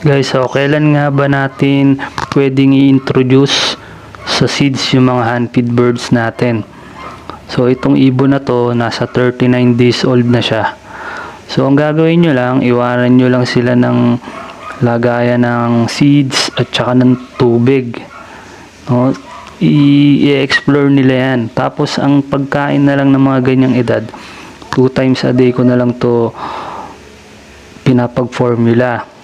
Guys, so kailan nga ba natin pwedeng i-introduce sa seeds yung mga hand-feed birds natin? So itong ibon na to, nasa 39 days old na siya. So ang gagawin nyo lang, iwanan nyo lang sila ng lagayan ng seeds at saka ng tubig. No? I-explore nila yan. Tapos ang pagkain na lang ng mga ganyang edad, 2 times a day ko na lang to pinapag-formula.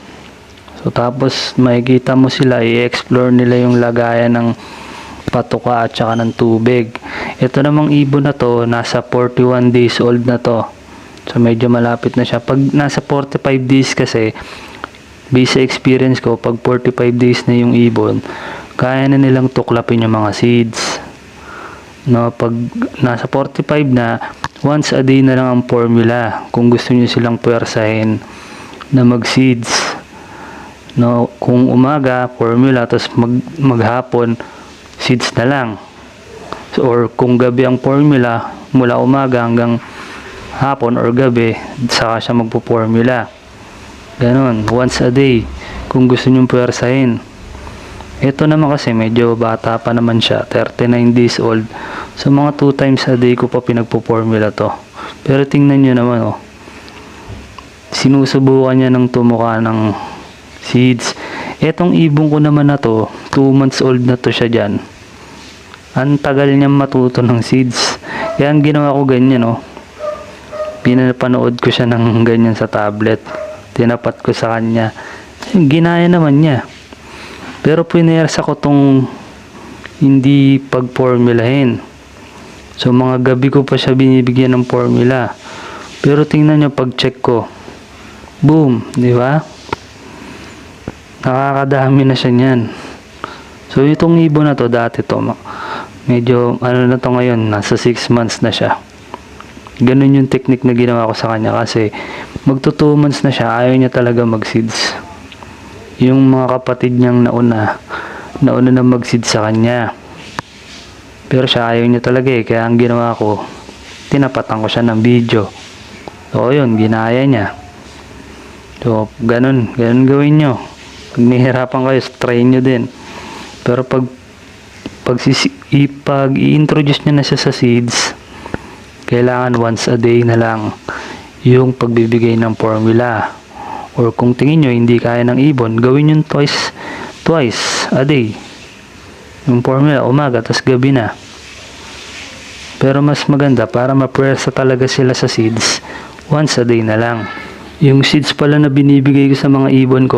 So tapos makikita mo sila, i-explore nila yung lagayan ng patuka at saka ng tubig. Ito namang ibon na to, nasa 41 days old na to. So medyo malapit na siya. Pag nasa 45 days kasi, based sa experience ko, pag 45 days na yung ibon, kaya na nilang tuklapin yung mga seeds. No, pag nasa 45 na, once a day na lang ang formula kung gusto niyo silang puwersahin na mag-seeds. No, kung umaga, formula, tapos maghapon, seeds na lang. So, or kung gabi ang formula, mula umaga hanggang hapon or gabi, saka siya magpo-formula. Ganon, once a day, kung gusto nyong puwersahin. Ito naman kasi, medyo bata pa naman siya, 39 days old. So, mga 2 times a day ko pa pinagpo-formula to. Pero tingnan nyo naman, oh. Sinusubukan niya ng tumuka ng seeds. Etong ibon ko naman na to, 2 months old na to siya dyan. Ang tagal niyang matuto ng seeds. Kaya ang ginawa ko ganyan, oh. Pinapanood ko siya ng ganyan sa tablet. Tinapat ko sa kanya. Ginaya naman niya. Pero pinersa ko tong hindi pag-formulahin. So mga gabi ko pa siya binibigyan ng formula. Pero tingnan niyo pag-check ko. Boom, di ba? Nakakadami na siya niyan. So itong ibon na to, dati to, medyo ano na to ngayon, nasa 6 months na siya. Ganun yung technique na ginawa ko sa kanya kasi magto 2 months na siya, ayaw niya talaga mag-seeds. Yung mga kapatid niyang nauna na mag-seeds sa kanya. Pero siya ayaw niya talaga eh, kaya ang ginawa ko, tinapatan ko siya ng video. So yun, ginaya niya. So ganun gawin nyo. Pag nahihirapan kayo, try nyo din. Pero pag i-introduce nyo na siya sa seeds, kailangan once a day na lang yung pagbibigay ng formula. Or kung tingin nyo hindi kaya ng ibon, gawin yun twice a day. Yung formula, umaga, tas gabi na. Pero mas maganda, para ma-pwersa talaga sila sa seeds, once a day na lang. Yung seeds pala na binibigay ko sa mga ibon ko,